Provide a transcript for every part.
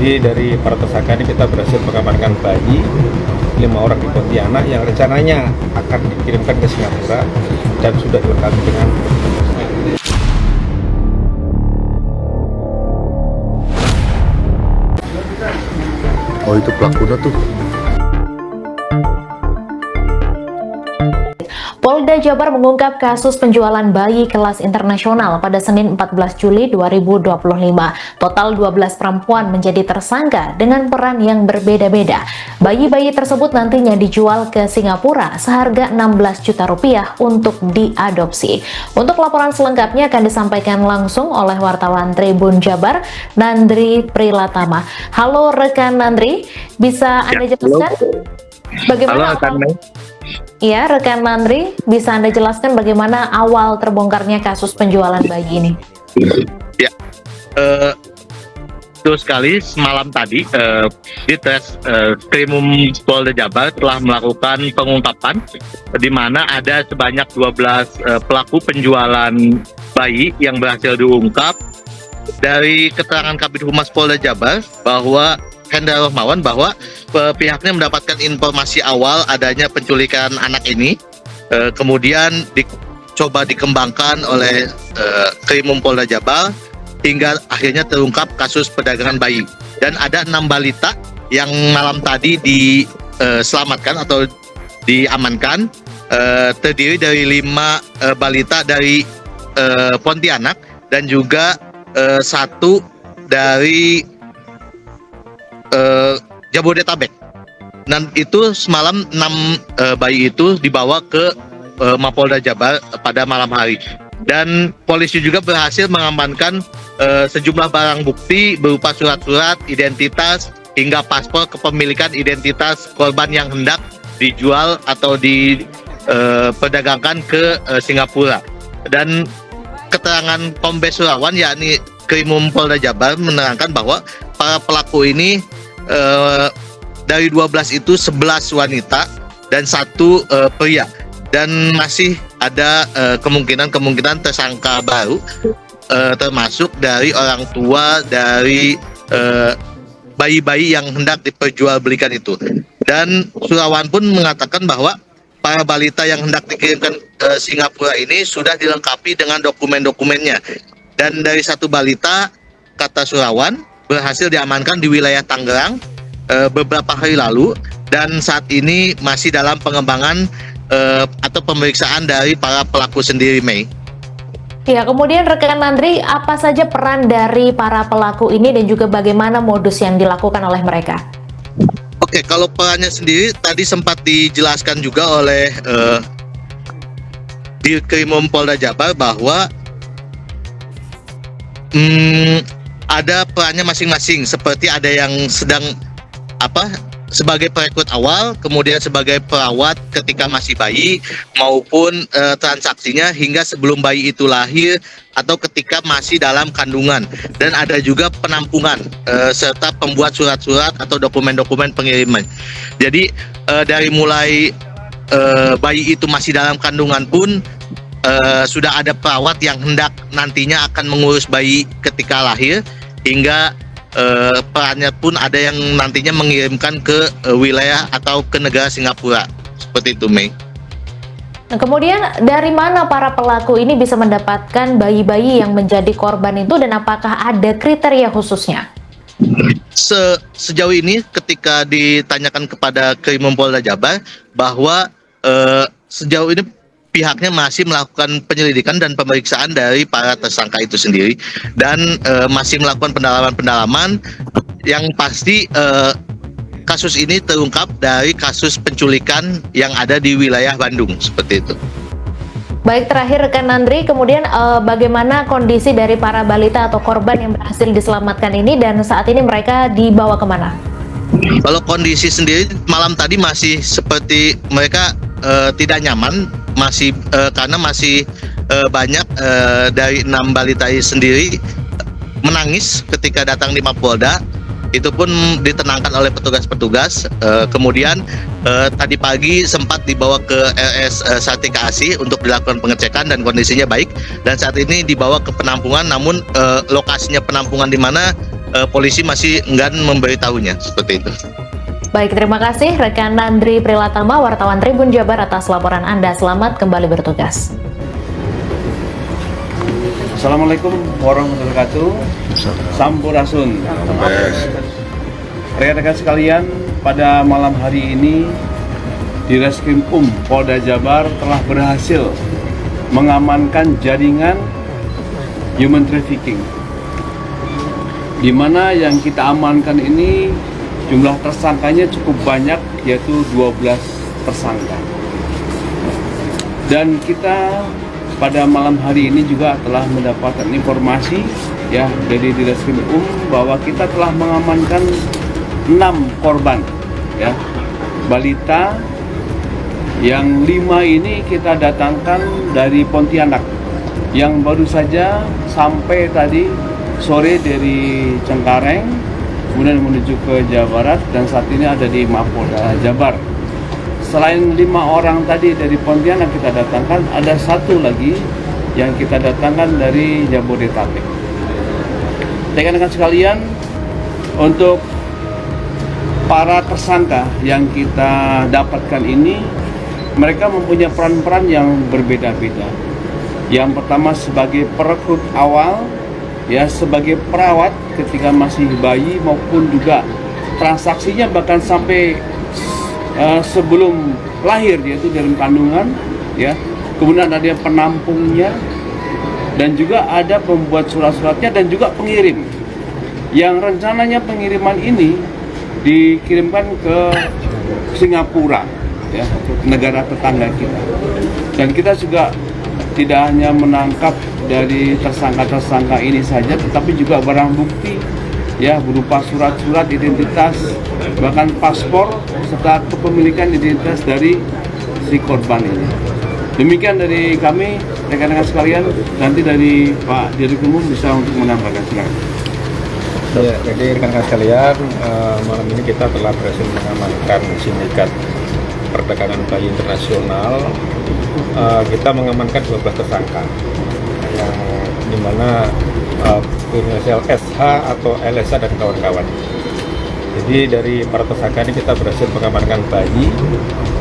Jadi dari para tersangka ini kita berhasil mengamankan bayi 5 orang di Pontianak yang rencananya akan dikirimkan ke Singapura dan sudah dilengkapi dengan Oh, itu pelakunya tuh. Polda Jabar mengungkap kasus penjualan bayi kelas internasional pada Senin 14 Juli 2025. Total 12 perempuan menjadi tersangka dengan peran yang berbeda-beda. Bayi-bayi tersebut nantinya dijual ke Singapura seharga 16 juta rupiah untuk diadopsi. Untuk laporan selengkapnya akan disampaikan langsung oleh wartawan Tribun Jabar, Nandri Prilatama. Halo rekan Nandri, bisa Anda jelaskan bagaimana Iya, rekan Nandri, bisa Anda jelaskan bagaimana awal terbongkarnya kasus penjualan bayi ini? Ya, betul sekali. Semalam tadi di Krimum Polda Jabar telah melakukan pengungkapan di mana ada sebanyak 12 pelaku penjualan bayi yang berhasil diungkap. Dari keterangan Kabid Humas Polda Jabar bahwa Hendra Rohmawan bahwa pihaknya mendapatkan informasi awal adanya penculikan anak ini, kemudian dicoba dikembangkan oleh Krimum Polda Jabar hingga akhirnya terungkap kasus perdagangan bayi. Dan ada 6 balita yang malam tadi diselamatkan atau diamankan, terdiri dari 5 balita dari Pontianak dan juga 1 dari Jabodetabek. Dan itu semalam 6 bayi itu dibawa ke Mapolda Jabar pada malam hari. Dan polisi juga berhasil mengamankan sejumlah barang bukti berupa surat-surat identitas hingga paspor kepemilikan identitas korban yang hendak dijual atau diperdagangkan ke Singapura. Dan keterangan Kombes Surawan yakni Krimum Polda Jabar menerangkan bahwa para pelaku ini dari 12 itu 11 wanita dan 1 pria, dan masih ada kemungkinan tersangka baru, termasuk dari orang tua dari bayi-bayi yang hendak diperjualbelikan itu. Dan Surawan pun mengatakan bahwa para balita yang hendak dikirimkan ke Singapura ini sudah dilengkapi dengan dokumen-dokumennya. Dan dari 1 balita, kata Surawan, berhasil diamankan di wilayah Tangerang beberapa hari lalu, dan saat ini masih dalam pengembangan atau pemeriksaan dari para pelaku sendiri, Mei. Ya, kemudian rekan Nandri, apa saja peran dari para pelaku ini dan juga bagaimana modus yang dilakukan oleh mereka? Oke, kalau perannya sendiri tadi sempat dijelaskan juga oleh di Krimum Polda Jabar bahwa ada perannya masing-masing, seperti ada yang sedang sebagai perekrut awal, kemudian sebagai perawat ketika masih bayi, maupun transaksinya hingga sebelum bayi itu lahir atau ketika masih dalam kandungan. Dan ada juga penampungan serta pembuat surat-surat atau dokumen-dokumen pengiriman. Jadi dari mulai bayi itu masih dalam kandungan pun sudah ada perawat yang hendak nantinya akan mengurus bayi ketika lahir, hingga perannya pun ada yang nantinya mengirimkan ke wilayah atau ke negara Singapura. Seperti itu, Mei. Nah, kemudian dari mana para pelaku ini bisa mendapatkan bayi-bayi yang menjadi korban itu, dan apakah ada kriteria khususnya? Sejauh ini ketika ditanyakan kepada Krimum Polda Jabar bahwa sejauh ini pihaknya masih melakukan penyelidikan dan pemeriksaan dari para tersangka itu sendiri, dan masih melakukan pendalaman-pendalaman. Yang pasti kasus ini terungkap dari kasus penculikan yang ada di wilayah Bandung, seperti itu. Baik, terakhir rekan Nandri, kemudian bagaimana kondisi dari para balita atau korban yang berhasil diselamatkan ini, dan saat ini mereka dibawa kemana? Kalau kondisi sendiri malam tadi masih seperti mereka tidak nyaman, masih karena masih banyak dari 6 balita sendiri menangis ketika datang di Mapolda. Itu pun ditenangkan oleh petugas-petugas. Kemudian tadi pagi sempat dibawa ke RS Sartika Asih untuk dilakukan pengecekan dan kondisinya baik. Dan saat ini dibawa ke penampungan, namun lokasinya penampungan di mana polisi masih enggan memberitahunya seperti itu. Baik, terima kasih rekan Nandri Prilatama, wartawan Tribun Jabar atas laporan Anda. Selamat kembali bertugas. Assalamualaikum warahmatullahi wabarakatuh. Sampurasun. Rekan-rekan sekalian, pada malam hari ini di Reskrim Polda Jabar telah berhasil mengamankan jaringan human trafficking, di mana yang kita amankan ini jumlah tersangkanya cukup banyak, yaitu 12 tersangka. Dan kita pada malam hari ini juga telah mendapatkan informasi ya dari Direskrim bahwa kita telah mengamankan 6 korban ya, balita, yang 5 ini kita datangkan dari Pontianak, yang baru saja sampai tadi sore dari Cengkareng kemudian menuju ke Jawa Barat, dan saat ini ada di Mapolda Jabar. Selain 5 orang tadi dari Pontianak kita datangkan, ada 1 lagi yang kita datangkan dari Jabodetabek. Rekan-rekan sekalian, untuk para tersangka yang kita dapatkan ini, mereka mempunyai peran-peran yang berbeda-beda. Yang pertama sebagai perekrut awal, ya, sebagai perawat ketika masih bayi, maupun juga transaksinya bahkan sampai sebelum lahir, yaitu dalam kandungan ya. Kemudian ada yang penampungnya, dan juga ada pembuat surat-suratnya, dan juga pengirim yang rencananya pengiriman ini dikirimkan ke Singapura ya, negara tetangga kita. Dan kita juga tidak hanya menangkap dari tersangka-tersangka ini saja, tetapi juga barang bukti ya, berupa surat-surat identitas, bahkan paspor serta kepemilikan identitas dari si korban ini. Demikian dari kami, rekan-rekan sekalian. Nanti dari Pak Dirkrim bisa untuk menambahkan, silakan. Ya, jadi rekan-rekan sekalian, malam ini kita telah berhasil mengamankan sindikat perdagangan bayi internasional. Kita mengamankan 12 tersangka, yang dimana inisial SH atau LSA dan kawan-kawan. Jadi dari para tersangka ini kita berhasil mengamankan bayi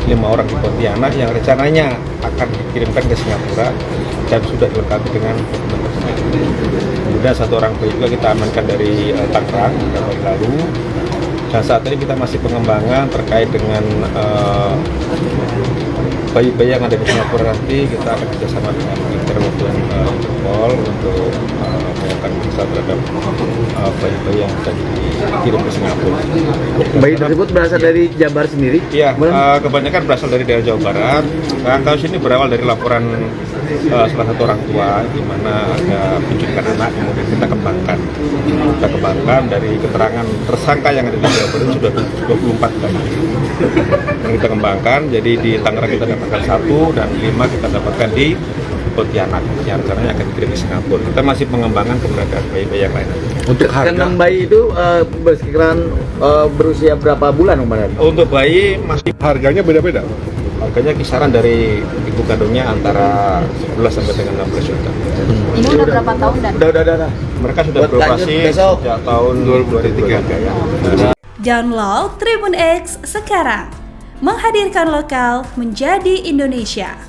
5 orang di Pontianak yang rencananya akan dikirimkan ke Singapura dan sudah dilengkapi dengan dokumen. Kemudian 1 orang bayi juga kita amankan dari Tangerang beberapa hari lalu. Dan saat ini kita masih pengembangan terkait dengan bayi-bayi yang ada di Singapura. Nanti kita akan bekerjasama dengan Interpol untuk melakukan pemeriksaan terhadap bayi-bayi yang tadi dikirim ke Singapura. Bayi tersebut berasal dari Jabar sendiri? Iya, kebanyakan berasal dari daerah Jawa Barat. Nah, kasus ini berawal dari laporan salah satu orang tua, di mana ada penculikan anak, kemudian kita kembangkan dari keterangan tersangka yang ada di Jawa Barat sudah 24 bayi. Yang kita kembangkan, jadi di Tangerang kita dapatkan 1 dan 5 kita dapatkan di Pontianak yang rencananya akan dikirim ke Singapura. Kita masih pengembangan keberadaan bayi-bayi yang lain. Untuk harga 6 bayi itu bersekitaran berusia berapa bulan kemarin? Untuk bayi masih Harganya beda-beda? harganya kisaran dari ibu kandungnya antara 11 sampai dengan 16 juta. Ini udah berapa tahun dan? Udah. Mereka sudah beroperasi sejak tahun 2023 ya. Download Tribun X sekarang, menghadirkan lokal menjadi Indonesia.